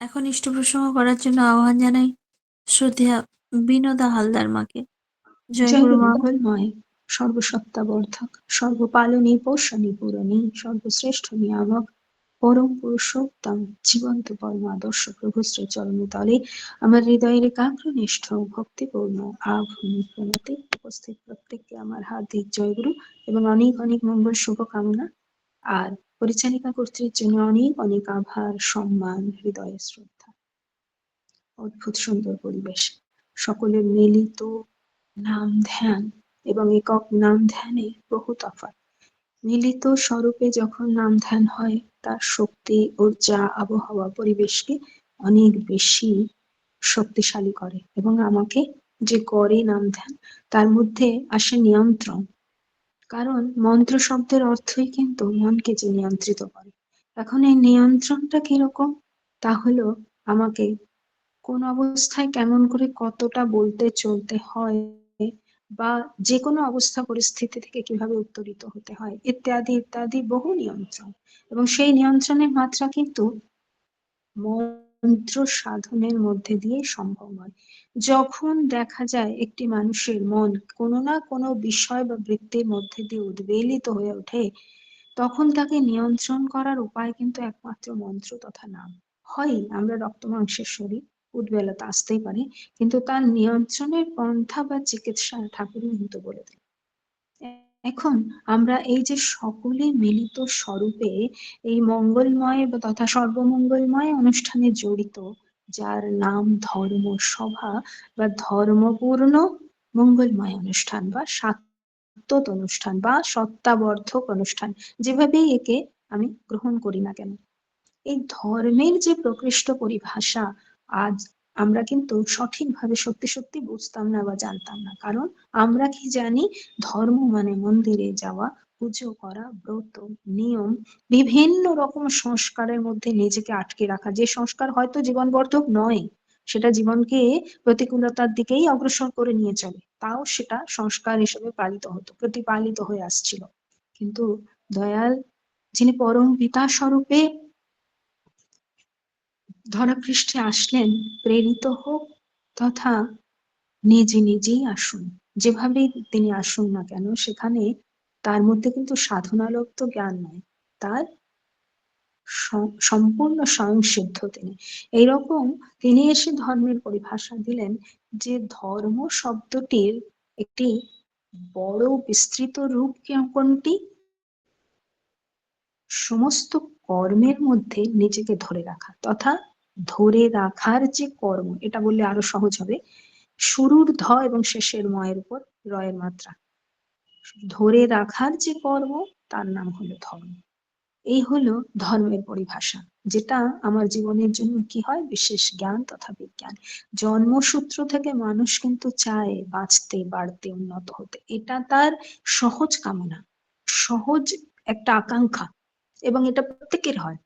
এখন ইষ্ট প্রসঙ্গ করার জন্য আহ্বান জানাই শ্রদ্ধেয়া বিনোদা হালদার মাকে। জয় জয় গুরু গুরু মা। মঙ্গলময়, সর্বসত্তাবর্ধক, সর্বপালনী পোষণী পূরণী, সর্বশ্রেষ্ঠ নিয়ামক, পরম পুরুষোত্তম, জীবন্ত পরম আদর্শ প্রভু শ্রী চরণে তলে আমার হৃদয়ের একাগ্রনিষ্ঠ ভক্তিপূর্ণ আভূমি প্রণতি। উপস্থিত প্রত্যেককে আমার হার্দিক জয়গুরু এবং অনেক অনেক মঙ্গল শুভকামনা। আর পরিচালিকা কর্তৃর জন্য অনেক অনেক আভার, সম্মান, হৃদয়ের শ্রদ্ধা। অদ্ভুত সুন্দর পরিবেশ, সকলের মিলিত নাম ধ্যান এবং একক নাম ধ্যানে বহু তফাৎ। মিলিত স্বরূপে যখন নাম ধ্যান হয়, তার শক্তি, ঊর্জা, আবহাওয়া পরিবেশকে অনেক বেশি শক্তিশালী করে। এবং আমাকে যে করে নাম ধ্যান, তার মধ্যে আসে নিয়ন্ত্রণ। কারণ মন্ত্র শব্দের অর্থই কিন্তু মনকে যে নিয়ন্ত্রিত করে। এখন এই নিয়ন্ত্রণটা কিরকম? তা হলো আমাকে কোন অবস্থায় কেমন করে কতটা বলতে চলতে হয়, বা যে কোনো অবস্থা পরিস্থিতি থেকে কিভাবে উত্তরিত হতে হয়, ইত্যাদি ইত্যাদি বহু নিয়ন্ত্রণ। এবং সেই নিয়ন্ত্রণের মাত্রা কিন্তু মন্ত্র সাধনের মধ্যে দিয়ে সম্ভব হয়। যখন দেখা যায় একটি মানুষের মন কোনো না কোনো বিষয় বা বৃত্তির মধ্যে দিয়ে উদ্বেলিত হয়ে ওঠে, তখন তাকে নিয়ন্ত্রণ করার উপায় কিন্তু একমাত্র মন্ত্র তথা নাম। হয় আমরা রক্ত মাংসের শরীর, উদ্বেলতা আসতেই পারে, কিন্তু তার নিয়ন্ত্রণের পন্থা বা চিকিৎসা ঠাকুরই কিন্তু বলে দেন। এখন আমরা এই যে সকলে মিলিত স্বরূপে এই মঙ্গলময় বা তথা সর্বমঙ্গলময় অনুষ্ঠানে জড়িত, যার নাম ধর্ম সভা বা ধর্মপূর্ণ মঙ্গলময় অনুষ্ঠান বা সাত্ত্বত অনুষ্ঠান বা সত্তাবর্ধক অনুষ্ঠান, যেভাবেই একে আমি গ্রহণ করি না কেন, এই ধর্মের যে প্রকৃষ্ট পরিভাষা আজ আমরা কিন্তু সঠিকভাবে সত্যি সত্যি বুঝতাম না বা জানতাম না। কারণ আমরা কি জানি, ধর্ম মানে মন্দিরে যাওয়া, পুজো করা, ব্রত, নিয়ম, বিভিন্ন রকম সংস্কারের মধ্যে নিজেকে আটকে রাখা, যে সংস্কার হয়তো জীবনবর্ধক নয়, সেটা জীবনকে প্রতিকূলতার দিকেই অগ্রসর করে নিয়ে চলে, তাও সেটা সংস্কার হিসেবে পালিত হতো, প্রতিপালিত হয়ে আসছিল। কিন্তু দয়াল, যিনি পরম পিতা স্বরূপে ধরাপৃষ্ঠে আসলেন, প্রেরিত হোক তথা নিজে নিজেই আসুন, যেভাবেই তিনি আসুন না কেন, সেখানে তার মধ্যে কিন্তু সাধনালব্ধ জ্ঞান নয়, তার সম্পূর্ণ স্বয়ংসিদ্ধ তিনি। এইরকম তিনি এসে ধর্মের পরিভাষা দিলেন, যে ধর্ম শব্দটির একটি বড় বিস্তৃত রূপ কোনটি? সমস্ত কর্মের মধ্যে নিজেকে ধরে রাখা, তথা ধরে রাখার যে কর্ম, এটা বললে আরো সহজ হবে, শুরুর ধ এবং শেষের ময়ের উপর রয়ের মাত্রা, ধরে রাখার যে কর্ম, তার নাম হলো ধর্ম। এই হলো ধর্মের পরিভাষা, যেটা আমার জীবনের জন্য কি হয়, বিশেষ জ্ঞান তথা বিজ্ঞান। জন্মসূত্র থেকে মানুষ কিন্তু চায় বাঁচতে, বাড়তে, উন্নত হতে, এটা তার সহজ কামনা, সহজ একটা আকাঙ্ক্ষা, এবং এটা প্রত্যেকের হয়।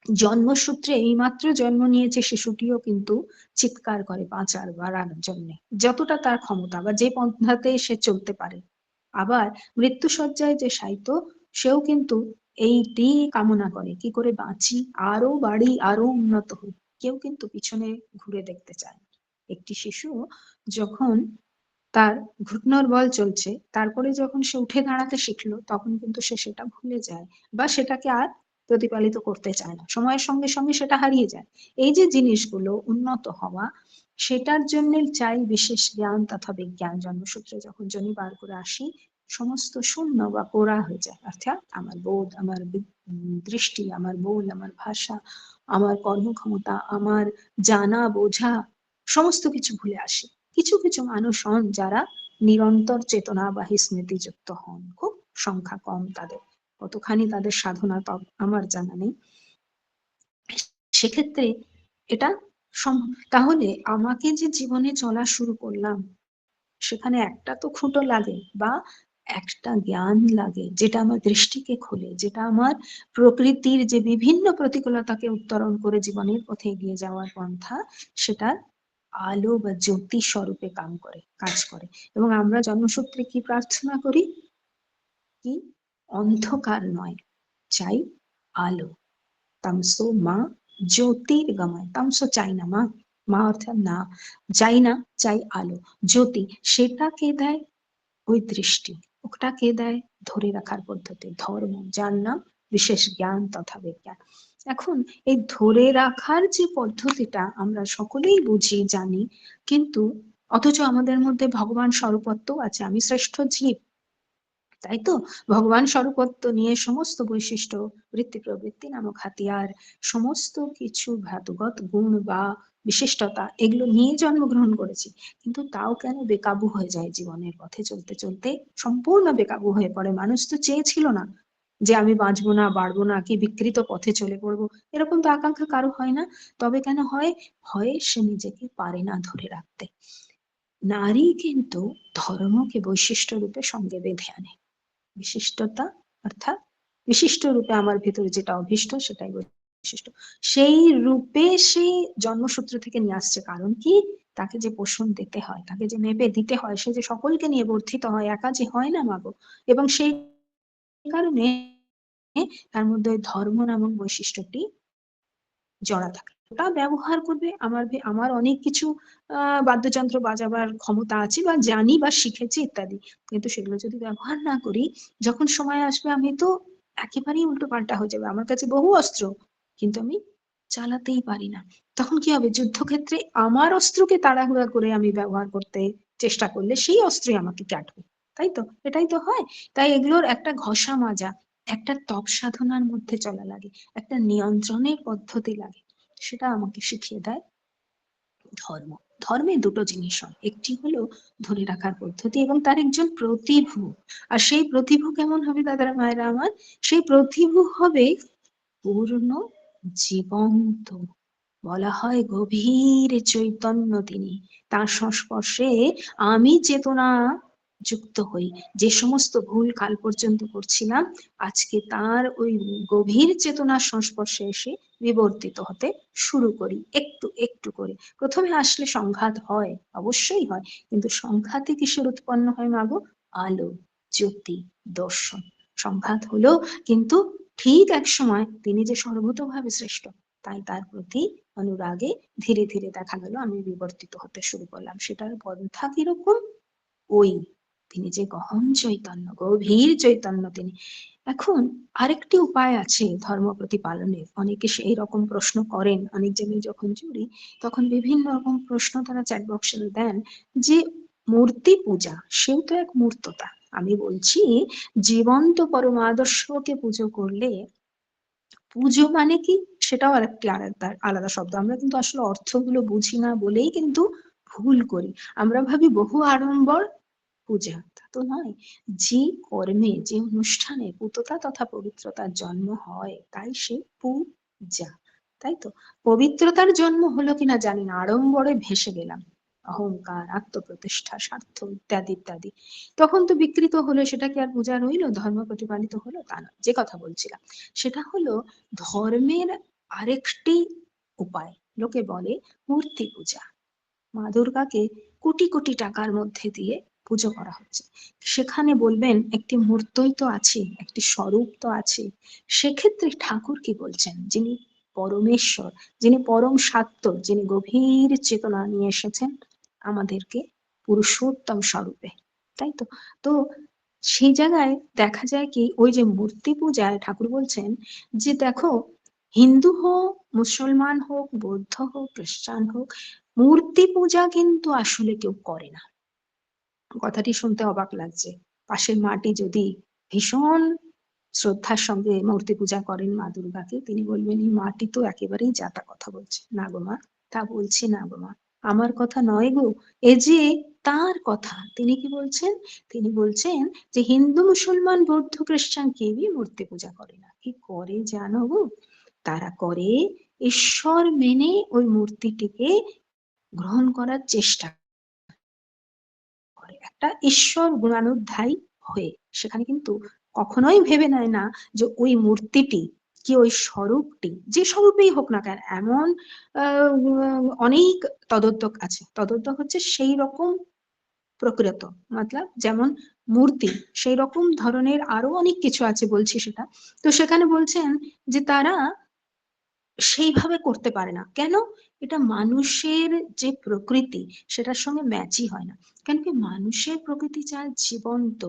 জন্মসূত্রে এইমাত্র জন্ম নিয়েছে শিশুটিও কিন্তু চিৎকার করে বাঁচার, বাড়ার জন্য, যতটা তার ক্ষমতা বা যে পন্থাতে সে চলতে পারে। আবার মৃত্যুশয্যায় যে শায়িত, সেও কিন্তু এইটি কামনা করে, কি করে বাঁচি, আরো বাড়ি, আরো উন্নত হই। কেউ কিন্তু পিছনে ঘুরে দেখতে চায় না। একটি শিশু যখন তার ঘুটনোর বল চলছে, তারপরে যখন সে উঠে দাঁড়াতে শিখলো, তখন কিন্তু সে সেটা ভুলে যায়, বা সেটাকে আর প্রতিপালিত করতে চায় না, সময়ের সঙ্গে সঙ্গে সেটা হারিয়ে যায়। এই যে জিনিসগুলো উন্নত হওয়া, সেটার জন্য চাই বিশেষ জ্ঞান তথা বিজ্ঞান। জন্মসূত্রে যখন জনি বার করে আসি, সমস্ত শূন্য বা কোরা হয়ে যায়, অর্থাৎ আমার বোধ, আমার দৃষ্টি, আমার বোল, আমার ভাষা, আমার কর্মক্ষমতা, আমার জানা বোঝা, সমস্ত কিছু ভুলে আসি। কিছু কিছু মানুষ হন যারা নিরন্তর চেতনাবাহী স্মৃতিযুক্ত হন, খুব সংখ্যা কম তাদের, কতখানি তাদের সাধনা আমার জানা নেই। সেক্ষেত্রে এটা তাহলে আমাকে যে জীবনে চলা শুরু করলাম, সেখানে একটা তো খুঁটো লাগে বা একটা জ্ঞান লাগে, যেটা আমার দৃষ্টিকে খোলে, যেটা আমার প্রকৃতির যে বিভিন্ন প্রতিকূলতাকে উত্তরণ করে জীবনের পথে এগিয়ে যাওয়ার পন্থা, সেটার আলো বা জ্যোতি স্বরূপে কাজ করে। এবং আমরা জন্মসূত্রে কি প্রার্থনা করি? কি? অন্ধকার নয়, চাই আলো। তামসো মা জ্যোতির্গময়, তামস চাই না মা, মা অর্থাৎ না, চাই না, চাই আলো, জ্যোতি, সেটাকে দেয় ওই দৃষ্টি, ওটাকে দেয় ধরে রাখার পদ্ধতি, ধর্ম, যার নাম বিশেষ জ্ঞান তথা বিজ্ঞান। এখন এই ধরে রাখার যে পদ্ধতিটা আমরা সকলেই বুঝি জানি, কিন্তু অথচ আমাদের মধ্যে ভগবান স্বরূপত্ব আছে, আমি শ্রেষ্ঠ জীব, তাই তো, ভগবান স্বরূপত্ব নিয়ে সমস্ত বৈশিষ্ট্য, বৃত্তি প্রবৃত্তি নামক হাতিয়ার, সমস্ত কিছু ধাতুগত গুণ বা বিশিষ্টতা, এগুলো নিয়ে জন্মগ্রহণ করেছি, কিন্তু তাও কেন বেকাবু হয়ে যায় জীবনের পথে চলতে চলতে, সম্পূর্ণ বেকাবু হয়ে পড়ে। মানুষ তো চেয়েছিল না যে আমি বাঁচবো না, বাড়বো না, কি বিকৃত পথে চলে পড়বো, এরকম তো আকাঙ্ক্ষা কারো হয় না। তবে কেন হয়? হয় সে নিজেকে পারে না ধরে রাখতে। নারী কিন্তু ধর্মকে বৈশিষ্ট্য রূপে সঙ্গে বেঁধে আনে। বিশিষ্টতা অর্থাৎ বিশিষ্ট রূপে আমার ভিতরে যেটা অভীষ্ট সেটাই বৈশিষ্ট্য, সেই রূপে সে জন্মসূত্র থেকে নিয়ে আসছে। কারণ কি? তাকে যে পোষণ দিতে হয়, তাকে যে মেপে দিতে হয়, সে যে সকলকে নিয়ে বর্ধিত হয়, একা যে হয় না মাগো। এবং সেই কারণে তার মধ্যে ওই ধর্ম নামক বৈশিষ্ট্যটি জড়া থাকে। ওটা ব্যবহার করবে, আমার অনেক কিছু বাদ্যযন্ত্র বাজাবার ক্ষমতা আছে বা জানি বা শিখেছি ইত্যাদি, কিন্তু সেগুলো যদি ব্যবহার না করি, যখন সময় আসবে আমি তো একেবারেই উল্টো পাল্টা হয়ে যাবে। আমার কাছে বহু অস্ত্র, কিন্তু আমি চালাতেই পারি না। তখন কি হবে? যুদ্ধক্ষেত্রে আমার অস্ত্রকে তাড়াহুড়া করে আমি ব্যবহার করতে চেষ্টা করলে সেই অস্ত্রই আমাকে কাটবে, তাই তো? এটাই তো হয়। তাই এগুলোর একটা ঘষা মাজা, একটা তপ সাধনার মধ্যে চলা লাগে, একটা নিয়ন্ত্রণের পদ্ধতি লাগে, সেটা আমাকে শিখিয়ে দেয় ধর্ম। ধর্মে দুটো জিনিস হয়, একটি হলো ধরে রাখার পদ্ধতি এবং তার একজন প্রতিভু। আর সেই প্রতিভু কেমন হবে দাদারা মায়েরা আমার? সেই প্রতিভু হবে পূর্ণ জীবন্ত, বলা হয় গভীর চৈতন্য তিনি। তার সংস্পর্শে আমি চেতনা যুক্ত হই, যে সমস্ত ভুল কাল পর্যন্ত করছিলাম, আজকে তার ওই গভীর চেতনার সংস্পর্শে এসে বিবর্তিত হতে শুরু করি, একটু একটু করে। প্রথমে আসলে সংঘাত হয়, অবশ্যই হয়, কিন্তু সংঘাতে কিসের উৎপন্ন হয় মাগো? আলো, জ্যোতি, দর্শন। সংঘাত হলো, কিন্তু ঠিক এক সময় তিনি যে সর্বতোভাবে শ্রেষ্ঠ, তাই তার প্রতি অনুরাগে ধীরে ধীরে দেখা গেল আমি বিবর্তিত হতে শুরু করলাম। সেটার পন্থা কিরকম? ওই, তিনি যে গহন চৈতন্য, গভীর চৈতন্য তিনি। এখন আরেকটি উপায় আছে ধর্ম প্রতিপালনের। অনেকে সেই রকম প্রশ্ন করেন, অনেক জায়গায় যখন জুড়ি তখন বিভিন্ন রকম প্রশ্ন তারা চ্যাট বক্সে দেন, যে মূর্তি পূজা, সেও তো এক মূর্ততা। আমি বলছি, জীবন্ত পরম আদর্শকে পুজো করলে, পুজো মানে কি সেটাও আরেকটি আলাদা আলাদা শব্দ। আমরা কিন্তু আসলে অর্থগুলো বুঝি না বলেই কিন্তু ভুল করি। আমরা ভাবি বহু আড়ম্বর পূজা, তা তো নয়। যে কর্মে, যে অনুষ্ঠানে পুততা তথা পবিত্রতার জন্ম হয়, তাই সে পূজা, তাই তো? পবিত্রতার জন্ম হলো কিনা জানি না, আড়ম্বরে ভেসে গেলাম, অহংকার, আত্মপ্রতিষ্ঠা, স্বার্থ ইত্যাদি ইত্যাদি, তখন তো বিকৃত হলো। সেটা কি আর পূজা রইলো, ধর্ম প্রতিপালিত হলো? তা না। যে কথা বলছিলাম সেটা হলো ধর্মের আরেকটি উপায়। লোকে বলে মূর্তি পূজা, মা দুর্গাকে কোটি কোটি টাকার মধ্যে দিয়ে পুজো করা হচ্ছে। সেখানে বলবেন একটি মূর্তই তো আছে, একটি স্বরূপ তো আছে। সেক্ষেত্রে ঠাকুর কি বলছেন? যিনি পরমেশ্বর, যিনি পরম সত্য, যিনি গভীর চেতনা নিয়ে এসেছেন আমাদেরকে পুরুষোত্তম স্বরূপে, তাই তো? তো সেই জায়গায় দেখা যায় কি, ওই যে মূর্তি পূজায় ঠাকুর বলছেন যে দেখো, হিন্দু হোক, মুসলমান হোক, বৌদ্ধ হোক, খ্রিস্টান হোক, মূর্তি পূজা কিন্তু আসলে কেউ করে না। কথাটি শুনতে অবাক লাগছে। পাশের মাটি যদি ভীষণ শ্রদ্ধার সঙ্গে মূর্তি পূজা করেন মা দুর্গাকে, তিনি বলবেন এই মাটি তো একেবারেই যাতা কথা বলছে। না গো মা, তা বলছি না গো মা, আমার কথা নয় গো, এ যে তার কথা। তিনি কি বলছেন? তিনি বলছেন যে হিন্দু, মুসলমান, বৌদ্ধ, খ্রিস্টান কেউই মূর্তি পূজা করে না। কি করে জানো গো? তারা করে ঈশ্বর মেনে ওই মূর্তিটিকে গ্রহণ করার চেষ্টা করে, একটা ঈশ্বর গুণানুধ্যায়ী হয়ে। সেখানে কিন্তু কখনোই ভেবে নেয় না যে ওই মূর্তিটি কি, ওই স্বরূপটি যে স্বরূপেই হোক না কেন, এমন অনেক তদ্দক আছে। তদ্দক হচ্ছে সেই রকম প্রকৃত, মতলব যেমন মূর্তি, সেই রকম ধরনের আরো অনেক কিছু আছে, বলছি সেটা। তো সেখানে বলছেন যে তারা সেইভাবে করতে পারে না। কেন? এটা মানুষের যে প্রকৃতি সেটার সঙ্গে ম্যাচই হয় না। কেন কি মানুষের প্রকৃতি চায় জীবন্ত,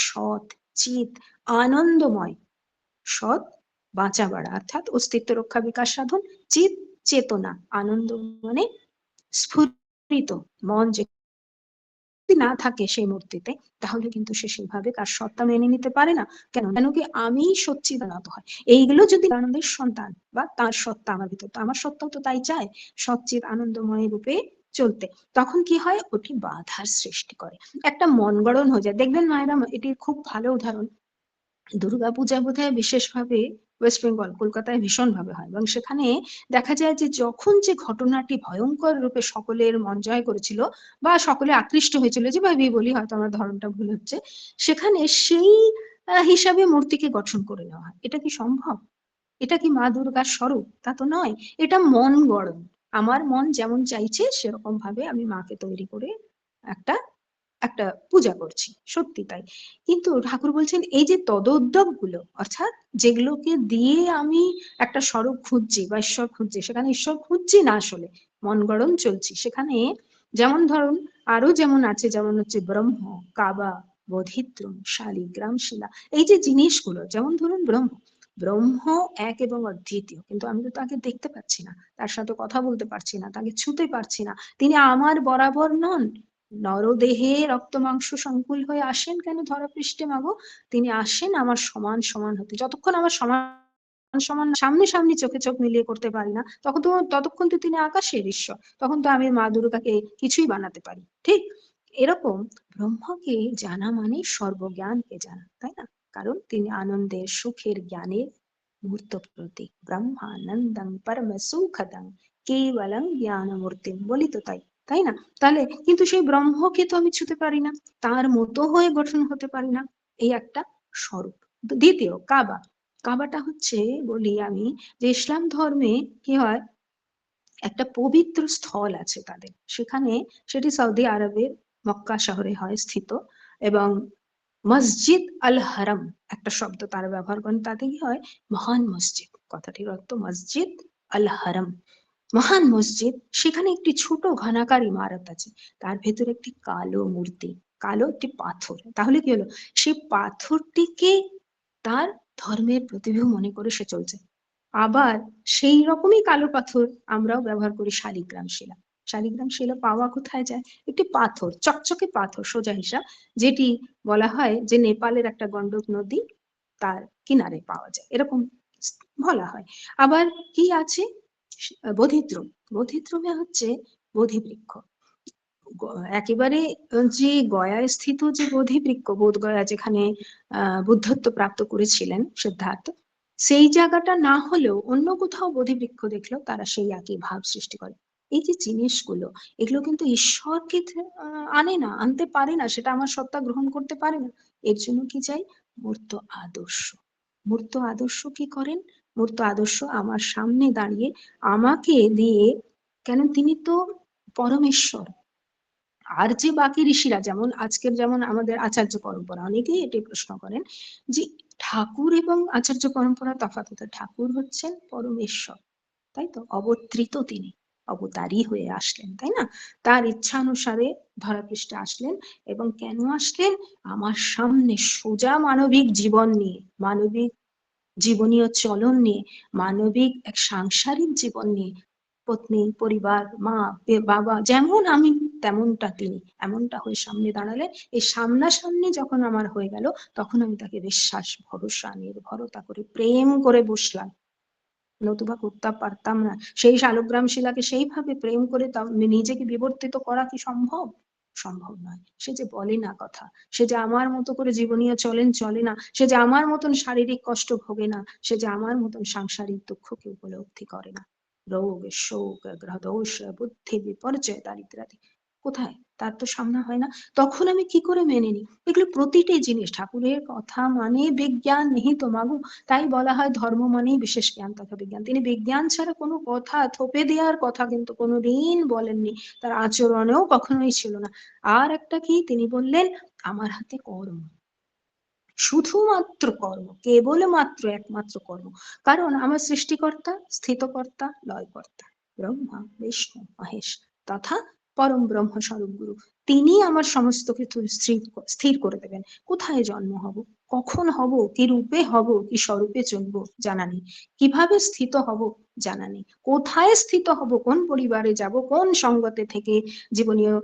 সৎ, চিত, আনন্দময়। সৎ, বাঁচা বাড়া অর্থাৎ অস্তিত্ব রক্ষা বিকাশ সাধন, চিত, চেতনা, আনন্দ মানে স্ফুরিত মন যে যদি না থাকে সেই মূর্তিতে, তাহলে কিন্তু সে সেইভাবে তার সত্তা মেনে নিতে পারে না। কেন? কেন কি আমি সচ্চিদানন্দ হয়। এইগুলো যদি আনন্দের সন্তান বা তার সত্তা আমার ভিতর, তো আমার সত্তাও তো তাই চায় সচ্চিদ আনন্দময় রূপে চলতে। তখন কি হয়? ওটি বাধার সৃষ্টি করে, একটা মন গড়ন হয়ে যায়। দেখবেন মায়েরা, এটির খুব ভালো উদাহরণ দুর্গাপূজা বোধহয় বিশেষভাবে ওয়েস্ট বেঙ্গল কলকাতায় ভীষণভাবে হয়, এবং সেখানে দেখা যায় যে যখন যে ঘটনাটি ভয়ঙ্কর রূপে সকলের মন জয় করেছিল বা সকলে আকৃষ্ট হয়েছিল, যেভাবে বলি, হয়তো আমার ধরনটা ভুল হচ্ছে, সেখানে সেই হিসাবে মূর্তিকে গঠন করে নেওয়া হয়। এটা কি সম্ভব? এটা কি মা দুর্গার স্বরূপ? তা তো নয়। এটা মন গড়ন। আমার মন যেমন চাইছে সেরকম ভাবে আমি মাকে তৈরি করে একটা একটা পূজা করছি, সত্যি তাই। কিন্তু ঠাকুর বলছেন এই যে তদোদ্যোগ গুলো, অর্থাৎ যেগুলোকে দিয়ে আমি একটা স্বরূপ খুঁজছি বা ঈশ্বর খুঁজছি, সেখানে ঈশ্বর খুঁজছি না, আসলে মন গড়ন চলছি সেখানে। যেমন ধরুন, আরো যেমন আছে, যেমন হচ্ছে ব্রহ্ম, কাবা, বোধিত্রম, শালিগ্রাম শিলা, এই যে জিনিসগুলো, যেমন ধরুন ব্রহ্ম, ব্রহ্ম এক এবং অদ্বিতীয়, কিন্তু আমি তো তাকে দেখতে পাচ্ছি না, তার সাথে কথা বলতে পারছি না, তাকে ছুতে পারছি না, তিনি আমার বরাবর নন। নরদেহে রক্ত মাংস সংকুল হয়ে আসেন কেন ধরাপৃষ্ঠে মাগো? তিনি আসেন আমার সমান সমান হতে। যতক্ষণ আমার সমান সমান সামনে সামনে চোখে চোখ মিলিয়ে করতে পারি না, ততক্ষণ তো তিনি আকাশের ঈশ্বর, তখন তো আমি মা দুর্গাকে কিছুই বানাতে পারি, ঠিক? এরকম ব্রহ্মকে জানা মানে সর্বজ্ঞানকে জানা, তাই না? কারণ তিনি আনন্দের, সুখের, জ্ঞানের মূর্ত প্রতীক। ব্রহ্মানন্দং পরম সুখদং কেবলং জ্ঞান মূর্তিম, বলি তো তাই, তাই না? তাহলে কিন্তু সেই ব্রহ্মকে তো আমি ছুতে পারি না, তার মতো হয়ে গঠন হতে পারি না। এই একটা স্বরূপ। দ্বিতীয় কাবা। কাবাটা হচ্ছে, বলি আমি, যে ইসলাম ধর্মে কি হয়, একটা পবিত্র স্থল আছে তাদের সেখানে, সেটি সৌদি আরবের মক্কা শহরে হয় স্থিত। এবং মসজিদ আল হারাম একটা শব্দ তারা ব্যবহার করেন, তাতে কি হয়, মহান মসজিদ, কথাটির অর্থ মসজিদ আল হারাম, মহান মসজিদ। সেখানে একটি ছোট ঘনাকার ইমারত আছে, তার ভেতরে একটি কালো মূর্তি, কালো একটি পাথর। তাহলে কি হলো, সে পাথরটিকে তার ধর্মের প্রতিবিম্ব মনে করে সে চলছে। আবার সেই রকমই কালো পাথর আমরাও ব্যবহার করি শালিগ্রাম শিলা। শালিগ্রাম শিলা পাওয়া কোথায় যায়? একটি পাথর, চকচকে পাথর, সোজা হিসাব, যেটি বলা হয় যে নেপালের একটা গন্ডক নদী তার কিনারে পাওয়া যায়, এরকম বলা হয়। আবার কি আছে? বোধিদ্রুম। বোধিদ্রুমে হচ্ছে বোধিবৃক্ষ। একেবারে যে গয়ায় স্থিত যে বোধিবৃক্ষ, বোধগয়া, যেখানে বুদ্ধত্ব প্রাপ্ত করেছিলেন সিদ্ধার্থ, সেই জায়গাটা না হলেও অন্য কোথাও বোধিবৃক্ষ দেখলেও তারা সেই একই ভাব সৃষ্টি করে। এই যে জিনিসগুলো, এগুলো কিন্তু ঈশ্বরকে আনে না, আনতে পারে না, সেটা আমার সত্তা গ্রহণ করতে পারে না। এর জন্য কি চাই? মূর্ত আদর্শ। মূর্ত আদর্শ কি করেন? মূর্ত আদর্শ আমার সামনে দাঁড়িয়ে আমাকে দিয়ে, কেন তিনি তো পরমেশ্বর। আর যে বাকি ঋষিরা, যেমন আজকের যেমন আমাদের আচার্য পরম্পরা, অনেকেই এটি প্রশ্ন করেন যে ঠাকুর এবং আচার্য পরম্পরা তফাৎ কোথায়? ঠাকুর হচ্ছেন পরমেশ্বর, তাই তো, অবতৃত তিনি, অবতারই হয়ে আসলেন, তাই না? তার ইচ্ছানুসারে ধরাপৃষ্ঠে আসলেন। এবং কেন আসলেন? আমার সামনে সোজা মানবিক জীবন নিয়ে, মানবিক জীবনীয় চলন নিয়ে, মানবিক এক সাংসারিক জীবন নিয়ে, পত্নী, পরিবার, মা, বাবা, যেমন আমি তেমনটা তিনি, এমনটা হয়ে সামনে দাঁড়ালেন। এই সামনাসামনি যখন আমার হয়ে গেল, তখন আমি তাকে বিশ্বাস, ভরসা, নির্ভরতা করে প্রেম করে বসলাম, নতুবা করতে পারতাম না। সেই শালগ্রাম শিলাকে সেইভাবে প্রেম করে নিজেকে বিবর্তিত করা কি সম্ভব? সম্ভব নয়। সে যে বলে না কথা, সে যে আমার মতো করে জীবনীয় চলেন চলে না, সে যে আমার মতন শারীরিক কষ্ট ভোগে না, সে যে আমার মতন সাংসারিক দুঃখকে উপলব্ধি করে না, রোগ, শোক, গ্রহদোষ, বুদ্ধি বিপর্যয়, দারিদ্রাদি, কোথায়? তার তো সামনে হয় না। তখন আমি কি করে মেনে নিই? এগুলো প্রতিটি জিনিস ঠাকুরের কথা মানে বিজ্ঞান নিহিত মাগো। তাই বলা হয় ধর্ম মানেই বিশেষ জ্ঞান তথা বিজ্ঞান। তিনি বিজ্ঞান ছাড়া কোনো কথা, থোপে দেওয়ার কথা কিন্তু কোনোদিন বলেননি, তার আচরণেও কখনোই ছিল না। আর একটা কি তিনি বললেন? আমার হাতে কর্ম। শুধুমাত্র কর্ম, কেবলমাত্র একমাত্র কর্ম। কারণ আমার সৃষ্টিকর্তা, স্থিতকর্তা, লয়কর্তা ব্রহ্মা বিষ্ণু মহেশ তথা পরম ব্রহ্ম স্বরূপ গুরু, তিনি আমার সমস্ত কিছু স্থির করে দেবেন। কোথায় জন্ম হব, কখন হব, কি রূপে হব, কি স্বরূপে চলবো জানা নেই, কিভাবে স্থিত হব জানা নেই, কোথায় স্থিত হব, কোন পরিবারে যাব, কোন সঙ্গতে থেকে জীবনীয়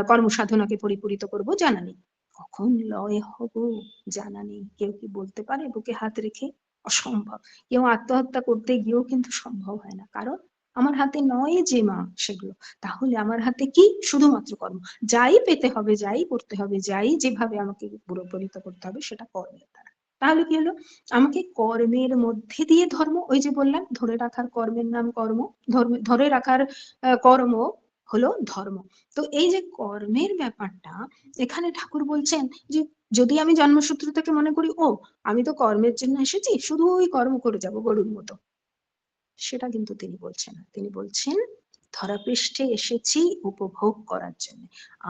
কর্মসাধনাকে পরিপূরিত করব জানা নেই, কখন লয় হব জানা নেই। কেউ কি বলতে পারে বুকে হাত রেখে? অসম্ভব। কেউ আত্মহত্যা করতে গিয়েও কিন্তু সম্ভব হয় না, কারণ আমার হাতে নয় যে মা সেগুলো। তাহলে আমার হাতে কি? শুধুমাত্র কর্ম। যাই পেতে হবে, যাই করতে হবে, যাই যেভাবে আমাকে পুরোপরিত করতে হবে, সেটা কর্মের দ্বারা। তাহলে কি হলো? আমাকে কর্মের মধ্যে দিয়ে ধর্ম, ওই যে বললাম ধরে রাখার কর্মের নাম কর্ম, ধরে রাখার কর্ম হলো ধর্ম। তো এই যে কর্মের ব্যাপারটা, এখানে ঠাকুর বলছেন যে যদি আমি জন্মসূত্র থেকে মনে করি ও আমি তো কর্মের জন্য এসেছি, শুধু ওই কর্ম করে যাব গরুর মতো, সেটা কিন্তু তিনি বলছেন না। তিনি বলছেন ধরাপৃষ্ঠে এসেছি উপভোগ করার জন্য,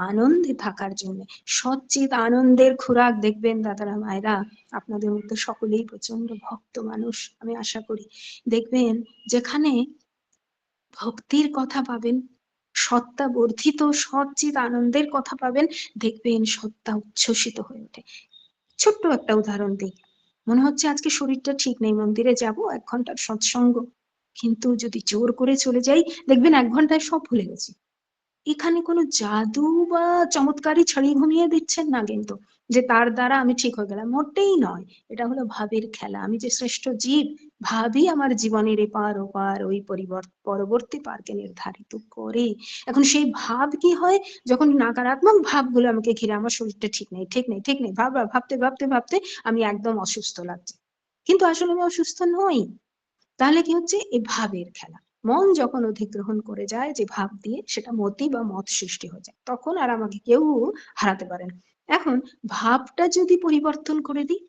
আনন্দে থাকার জন্য। সচ্চিত আনন্দের খোরাক দেখবেন দাদারা মায়েরা, আপনাদের মধ্যে সকলেই প্রচন্ড ভক্ত মানুষ আমি আশা করি। দেখবেন যেখানে ভক্তির কথা পাবেন, সত্তা বর্ধিত সচ্চিত আনন্দের কথা পাবেন, দেখবেন সত্তা উচ্ছ্বসিত হয়ে ওঠে। ছোট্ট একটা উদাহরণ দিই। মনে হচ্ছে আজকে শরীরটা ঠিক নেই, মন্দিরে যাব 1 ঘন্টার সৎসঙ্গ, কিন্তু যদি জোর করে চলে যাই দেখবেন 1 ঘন্টায় সব ভুলে গেছি। এখানে কোনো জাদু বা চমৎকারী ছাড়ি ঘুমিয়ে দিচ্ছেন না কিন্তু, যে তার দ্বারা আমি ঠিক হয়ে গেলাম, মোটেই নয়। এটা হলো ভাবের খেলা। আমি যে শ্রেষ্ঠ জীব, ভাবই আমার জীবনের এপার ওপার ওই পরবর্তী পারকে নির্ধারিত করে। এখন সেই ভাব কি হয়, যখন নাকারাত্মক ভাবগুলো আমাকে ঘিরে, আমার শরীরটা ঠিক নেই, ঠিক নেই, ঠিক নেই, ভাবতে ভাবতে ভাবতে আমি একদম অসুস্থ লাগছে, কিন্তু আসলে আমি অসুস্থ নই। তাহলে কি হচ্ছে? এই ভাবের খেলা। মন যখন অধিগ্রহণ করে যায় যে ভাব দিয়ে, সেটা মতি বা মত সৃষ্টি হয়ে যায়, তখন আর আমাকে কেউ হারাতে পারে না। এখন ভাবটা যদি পরিবর্তন করে দিই,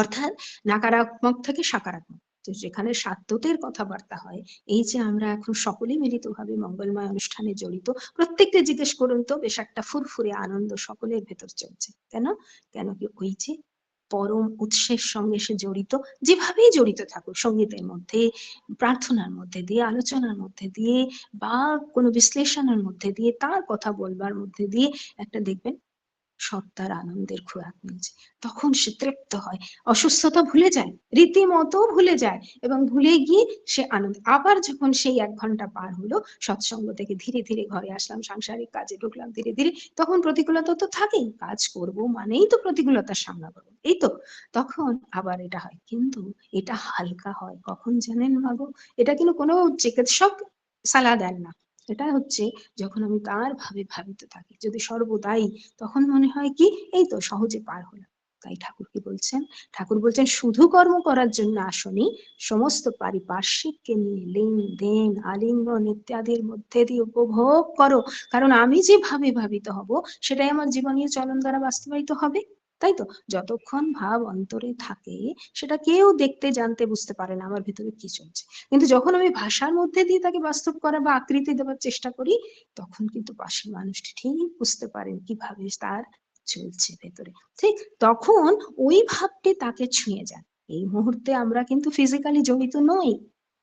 অর্থাৎ নাকারাত্মক থেকে সকারাত্মক, তো যেখানে সাত্যতের কথাবার্তা হয়, এই যে আমরা এখন সকলেই মিলিতভাবে মঙ্গলময় অনুষ্ঠানে জড়িত, প্রত্যেককে জিজ্ঞেস করুন তো, বেশ একটা ফুরফুরে আনন্দ সকলের ভেতর চলছে। কেন? কেন কি ওই যে পরম উৎসের সঙ্গে সে জড়িত, যেভাবেই জড়িত থাকুক, সঙ্গীতের মধ্যে, প্রার্থনার মধ্যে দিয়ে, আলোচনার মধ্যে দিয়ে, বা কোনো বিশ্লেষণের মধ্যে দিয়ে, তার কথা বলবার মধ্যে দিয়ে একটা দেখবেন সত্তার আনন্দের খোরাক মিলছে। তখন সে তৃপ্ত হয়, অসুস্থতা ভুলে যায়, রীতিমতো ভুলে যায়, এবং ভুলে গিয়ে সে আনন্দ। আবার যখন সেই 1 ঘন্টা পার হলো, সৎসঙ্গ থেকে ধীরে ধীরে ঘরে আসলাম, সাংসারিক কাজে ঢুকলাম ধীরে ধীরে, তখন প্রতিকূলতা তো থাকেই, কাজ করব মানেই তো প্রতিকূলতার সামনা করবো, এই তো। তখন আবার এটা হয়, কিন্তু এটা হালকা হয় কখন জানেন বাবু? এটা কিন্তু কোনো চিকিৎসক সালা দেন না। এটা হচ্ছে যখন আমি তার ভাবে ভাবিত থাকি, যদি সর্বদাই, তখন মনে হয় কি এই তো সহজে পার হলাম। তাই ঠাকুর কি বলছেন? ঠাকুর বলছেন শুধু কর্ম করার জন্য আসনি, সমস্ত পারিপার্শ্বিককে নিয়ে লেনদেন আলিঙ্গন ইত্যাদির মধ্যে দিয়ে উপভোগ করো। কারণ আমি যে ভাবে ভাবিত হব, সেটাই আমার জীবনীয় চলন দ্বারা বাস্তবায়িত হবে। তাই তো? যতক্ষণ ভাব অন্তরে থাকে, সেটা কেউ দেখতে জানতে বুঝতে পারে না আমার ভিতরে কি চলছে। কিন্তু যখন আমি ভাষার মধ্যে দিয়ে তাকে বাস্তব করা বা আকৃতি দেওয়ার চেষ্টা করি, তখন কিন্তু পাশের মানুষটি ঠিক বুঝতে পারেন কিভাবে তার চলছে ভেতরে। ঠিক তখন ওই ভাবটি তাকে ছুঁয়ে যায়। এই মুহূর্তে আমরা কিন্তু ফিজিক্যালি জড়িত নই,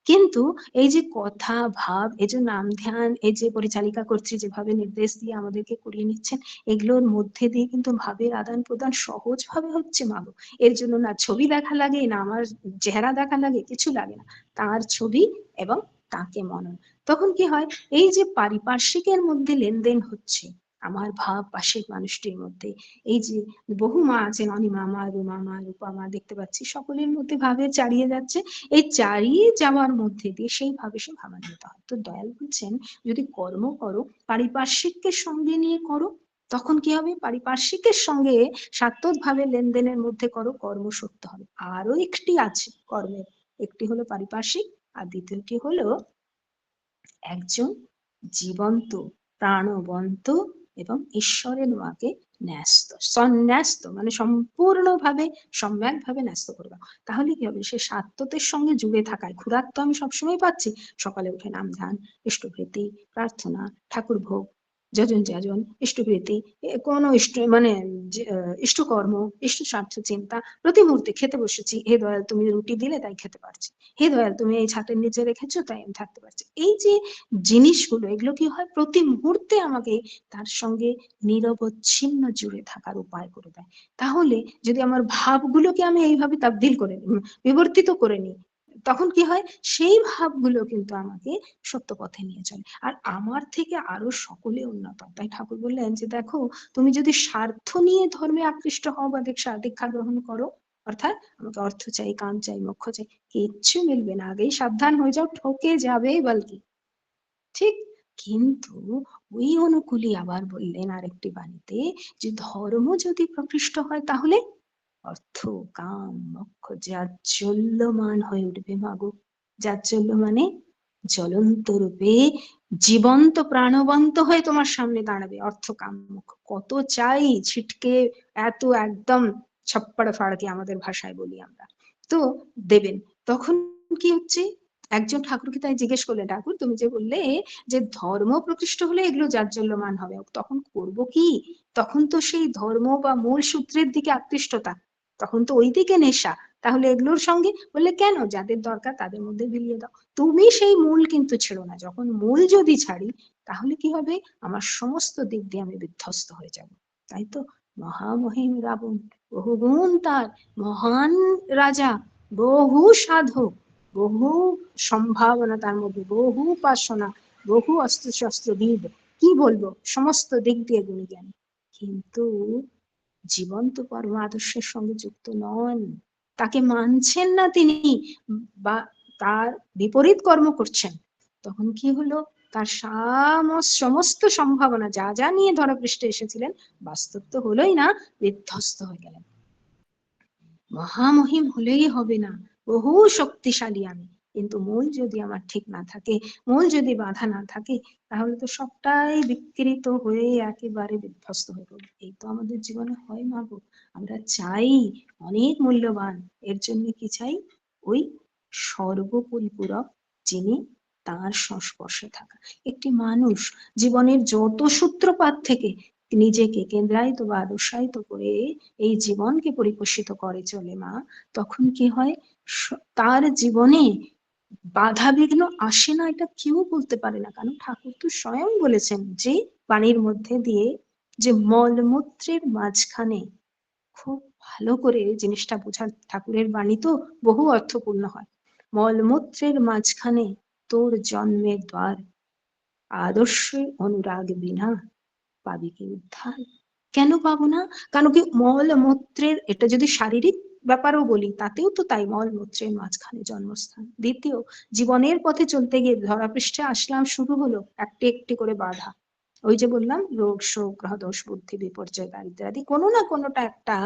কিন্তু এই যে কথা ভাব, এই যে নাম ধ্যান, এই যে পরিচালিকা করছি যেভাবে নির্দেশ দিয়ে আমাদেরকে করিয়ে নিচ্ছেন, এগুলোর মধ্যে দিয়ে কিন্তু ভাবের আদান প্রদান সহজ ভাবে হচ্ছে মাগো। এর জন্য না ছবি দেখা লাগে, না আমার চেহারা দেখা লাগে, কিছু লাগে না, তার ছবি এবং তাকে মনন। তখন কি হয়? এই যে পারিপার্শ্বিকের মধ্যে লেনদেন হচ্ছে, আমার ভাব পাশের মানুষটির মধ্যে, এই যে বহু মা আছেন, অনিমা মা, রুমা মা, রূপা মা, দেখতে পাচ্ছি সকলের মধ্যে ভাবে চারিয়ে যাচ্ছে। এই চারিয়ে যাওয়ার মধ্যে দিয়ে সেইভাবে সে ভাবান্বিত হয়। তো দয়াল বলছেন যদি কর্ম করো, পারিপার্শ্বিককে সঙ্গে নিয়ে করো, তখন কি হবে? পারিপার্শ্বিকের সঙ্গে সাত্ত্বিক ভাবে লেনদেনের মধ্যে করো, কর্ম সত্য হবে। আরো একটি আছে কর্মের, একটি হলো পারিপার্শ্বিক, আর দ্বিতীয়টি হলো একজন জীবন্ত, প্রাণবন্ত এবং ঈশ্বরের ওয়াকে ন্যস্ত, সন্ন্যস্ত, মানে সম্পূর্ণভাবে সম্যকভাবে ন্যস্ত করবা। তাহলে কি হবে? সে সাত্ত্বতের সঙ্গে জুড়ে থাকায় খোরাক তো আমি সবসময় পাচ্ছি, সকালে উঠে নাম ধ্যান, ইষ্টভৃতি, প্রার্থনা, ঠাকুর ভোগ, যজন যাজন ইষ্টপ্রীতি কোনো মানে ইষ্টকর্ম ইষ্ট স্বার্থ চিন্তা, প্রতি মুহূর্তে খেতে বসেছি, হে দয়াল তুমি রুটি দিলে তাই খেতে পারছি, হে দয়াল তুমি এই ছাতের নিচে রেখেছো তাই আমি থাকতে পারছি। এই যে জিনিসগুলো, এগুলো কি হয় প্রতি মুহূর্তে আমাকে তার সঙ্গে নিরবচ্ছিন্ন জুড়ে থাকার উপায় করে দেয়। তাহলে যদি আমার ভাবগুলোকে আমি এইভাবে তাবদিল করে বিবর্তিত করে নিই, তখন কি হয়, সেই ভাবগুলো কিন্তু আমাকে সত্য পথে নিয়ে চলে, আর আমার থেকে আরো সকলে উন্নত। তাই ঠাকুর বললেন যে দেখো, তুমি যদি স্বার্থ নিয়ে ধর্মে আকৃষ্ট হও বা দীক্ষা গ্রহণ করো, অর্থাৎ আমাকে অর্থ চাই, কাম চাই, মোক্ষ চাই, কিচ্ছু মিলবে না, আগেই সাবধান হয়ে যাও, ঠকে যাবে বলকি। ঠিক। কিন্তু ওই অনুকূলী আবার বললেন আরেকটি বাণীতে, যে ধর্ম যদি প্রকৃষ্ট হয় তাহলে অর্থ, কাম, মোক্ষ জাজ্বল্যমান হয়ে উঠবে মাগো। জাজ্বল্য মানে জ্বলন্ত রূপে জীবন্ত প্রাণবন্ত হয়ে তোমার সামনে দাঁড়াবে। অর্থ, কাম, মোক্ষ কত চাই, ছিটকে এত একদম ছপ্পড় ফাড়কে আমাদের ভাষায় বলি আমরা, তো দেবেন। তখন কি হচ্ছে, একজন ঠাকুরকে তাই জিজ্ঞেস করলে, ঠাকুর তুমি যে বললে যে ধর্ম প্রতিষ্ঠ হলে এগুলো জাজ্বল্যমান হবে, তখন করব কি? তখন তো সেই ধর্ম বা মূল সূত্রের দিকে আকৃষ্টতা, তখন তো ওই দিকে নেশা, তাহলে এগুলোর সঙ্গে বললে কেন, যাদের দরকার তাদের মধ্যে বিলিয়ে দাও। তুমি সেই মূল কিন্তু ছেড়ো না, যখন মূল যদি ছাড়ি তাহলে কি হবে, আমার সমস্ত দিক দিয়ে আমি বিধ্বস্ত হয়ে যাব। তাই তো মহামহিম রাবণ, বহু গুণ তার, মহান রাজা, বহু সাধক, বহু সম্ভাবনা তার মধ্যে, বহু উপাসনা, বহু অস্ত্র শস্ত্রবিদ, কি বলবো, সমস্ত দিক দিয়ে গুণী জ্ঞানী, কিন্তু জীবন্ত পরম আদর্শের সঙ্গে যুক্ত নন, তাকে মানছেন না তিনি, বা তার বিপরীত কর্ম করছেন। তখন কি হলো, তার সমস্ত সম্ভাবনা যা যা নিয়ে ধরাপৃষ্ঠে এসেছিলেন, বাস্তব তো হলোই না, বিধ্বস্ত হয়ে গেলেন। মহামহিম হলেই হবে না, বহু শক্তিশালী আমি, কিন্তু মূল যদি আমার ঠিক না থাকে, মূল যদি বাধা না থাকে, তাহলে তো সবটাই বিকৃত হয়ে একেবারে বিধ্বস্ত হয়ে পড়বে। এই তো আমাদের জীবনে হয় না গো। আমরা চাই অনেক মূল্যবান, এর জন্য কি চাই, ওই সর্বপরিপূরক যিনি, তার সংস্পর্শে থাকা। একটি মানুষ জীবনের যত সূত্রপাত থেকে নিজেকে কেন্দ্রায়িত বা আদর্শায়িত করে এই জীবনকে পরিপোষিত করে চলে মা, তখন কি হয়, তার জীবনে বাধা বিঘ্ন আসে না, এটা কেউ বলতে পারে না। কারণ ঠাকুর তো স্বয়ং বলেছেন যে বাণীর মধ্যে দিয়ে, যে মলমূত্রের মাঝখানে, খুব ভালো করে জিনিসটা বোঝার, ঠাকুরের বাণী তো বহু অর্থপূর্ণ হয়। মলমূত্রের মাঝখানে তোর জন্মের দ্বার, আদর্শে অনুরাগ বিনা পাবি কি উদ্ধার। কেন পাবো না? কারণ কি, মল মূত্রের, এটা যদি শারীরিক ব্যাপারও বলি, তাতেও তো তাই, মল মূত্রের মাঝখানে জন্মস্থান। দ্বিতীয়, জীবনের পথে চলতে গিয়ে ধরাপৃষ্ঠে আসলাম, শুরু হলো একটি একটি করে বাধা। ওই যে বললাম, রোগ শোক গ্রহদোষ বুদ্ধি বিপর্যয় দারিদ্র আদি কোনো না কোনোটা একটা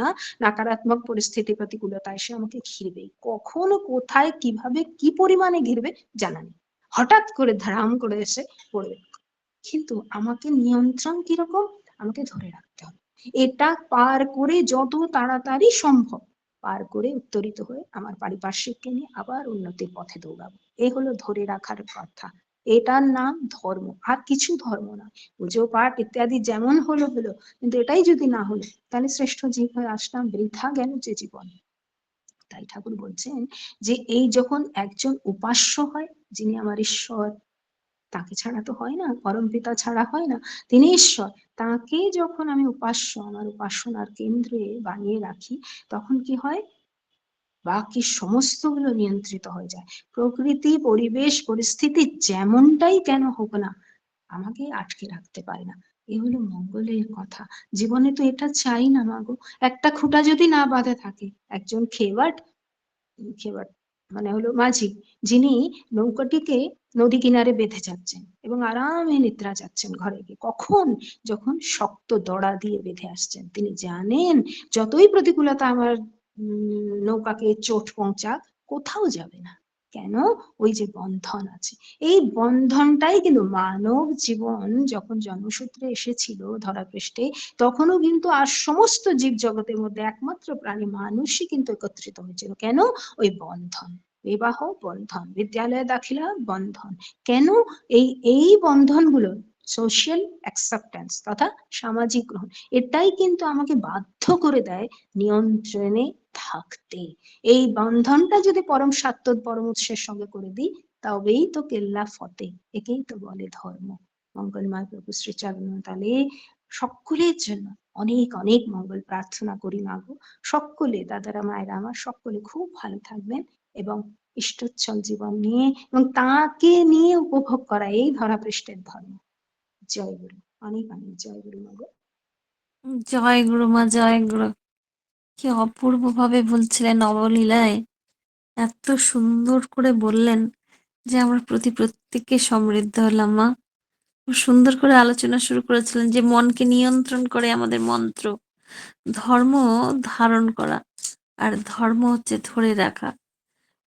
নাকারাত্মক পরিস্থিতি প্রতিকূলতা এসে আমাকে ঘিরবেই। কখনো কোথায় কিভাবে কি পরিমাণে ঘিরবে জানা নেই, হঠাৎ করে ধারাম করে এসে পড়বে। কিন্তু আমাকে নিয়ন্ত্রণ কিরকম, আমাকে ধরে রাখতে হবে, এটা পার করে যত তাড়াতাড়ি সম্ভব পার করে উত্তরিত হয়ে আমার পারিপার্শ্বিককে নিয়ে আবার উন্নতির পথে দৌড়াবো। এই হলো ধরে রাখার কথা, এটার নাম ধর্ম, আর কিছু ধর্ম না। পুজো পাঠ ইত্যাদি যেমন হলো হলো, কিন্তু এটাই যদি না হলো, তাহলে শ্রেষ্ঠ জীব হয়ে আসলাম, বৃথা গেল যে জীবন। তাই ঠাকুর বলছেন যে এই যখন একজন উপাস্য হয়, যিনি আমার ঈশ্বর, তাকে ছাড়া তো হয় না, পরম পিতা ছাড়া হয় না, তিনি ঈশ্বর, তাকে যখন আমি উপাস্য, আমার উপাসনার কেন্দ্রে বানিয়ে রাখি, তখন কি হয়, বাকি সমস্তগুলো নিয়ন্ত্রিত হয়ে যায়। প্রকৃতি, পরিবেশ, পরিস্থিতি যেমনটাই কেন হোক না, আমাকে আটকে রাখতে পারে না। এ হলো মঙ্গলের কথা। জীবনে তো এটা চাই না মাগো, একটা খুঁটা যদি না বাঁধা থাকে, একজন খেবাট, খেবাট মানে হলো মাঝি, যিনি নৌকাটিকে নদী কিনারে বেঁধে যাচ্ছেন এবং আরামে নিদ্রা যাচ্ছেন ঘরে গিয়ে, কখন, যখন শক্ত দড়া দিয়ে বেঁধে আসছেন, তিনি জানেন যতই প্রতিকূলতা আমার নৌকাকে চোট পৌঁছাক, কোথাও যাবে না। কেন? ওই যে বন্ধন আছে, এই বন্ধনটাই কিন্তু মানব জীবন যখন জন্মসূত্রে এসেছিল ধরাপৃষ্ঠে, তখনও কিন্তু আর সমস্ত জীব জগতের মধ্যে একমাত্র প্রাণী মানুষই কিন্তু একত্রিত হয়েছিল। কেন? ওই বন্ধন, বিবাহ বন্ধন, বিদ্যালয়ে দাখিলা বন্ধন। কেন? এই এই বন্ধনগুলো সোশ্যাল অ্যাকসেপ্টেন্স তথা সামাজিক গ্রহণ, এটাই কিন্তু আমাকে বাধ্য করে দেয় নিয়ন্ত্রণে থাকতে। এই বন্ধনটা যদি পরম সাত্য পরম উৎসের সঙ্গে করে দিই, তবেই তো কেল্লা ফতে, একেই তো বলে ধর্ম। মঙ্গলময় প্রভু শ্রীচরণতলে সকলের জন্য অনেক অনেক মঙ্গল প্রার্থনা করি মাগো। সকলে দাদারা মায়েরা আমার সকলে খুব ভালো থাকবেন এবং ইষ্টোচ্ছল জীবন নিয়ে এবং তাকে নিয়ে উপভোগ করা এই ধরাপৃষ্ঠের ধর্ম। জয় গুরু। অনেক অনেক জয় গুরু মাগো। জয় গুরু মা, জয় গুরু। কি অপূর্ব ভাবে বলছিলেন নবলীলায়, এত সুন্দর করে বললেন যে আমরা প্রত্যেককে সমৃদ্ধ হলাম মা। খুব সুন্দর করে আলোচনা শুরু করেছিলেন যে মনকে নিয়ন্ত্রণ করে আমাদের মন্ত্র, ধর্ম ধারণ করা, আর ধর্ম হচ্ছে ধরে রাখা।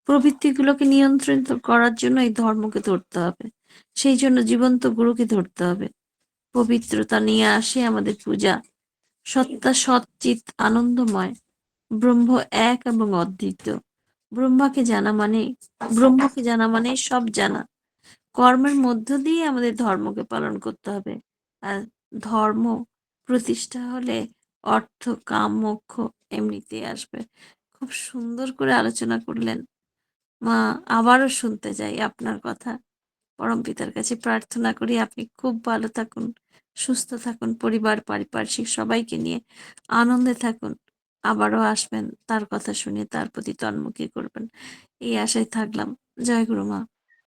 প্রবৃত্তিগুলোকে নিয়ন্ত্রিত করার জন্য এই ধর্মকে ধরতে হবে, সেই জন্য জীবন্ত গুরুকে ধরতে হবে। পবিত্রতা নিয়ে আসে আমাদের পূজা। সত্তা সচ্চিত আনন্দময়, ব্রহ্ম এক এবং অদ্বিতীয়। ব্রহ্মকে জানা মানে সব জানা। কর্মের মধ্য দিয়ে আমাদের ধর্মকে পালন করতে হবে। আর ধর্ম প্রতিষ্ঠা হলে অর্থ, কাম, মোক্ষ এমনিতেই আসবে। খুব সুন্দর করে আলোচনা করলেন মা। আবারও শুনতে চাই আপনার কথা। পরমপিতার কাছে প্রার্থনা করি আপনি খুব ভালো থাকুন, সুস্থ থাকুন, পরিবার পারিপার্শ্বিক সবাইকে নিয়ে আনন্দে থাকুন। আবারও আসবেন, তার কথা শুনে তার প্রতি তন্মুখী করবেন, এই আশায় থাকলাম। জয় গুরু মা।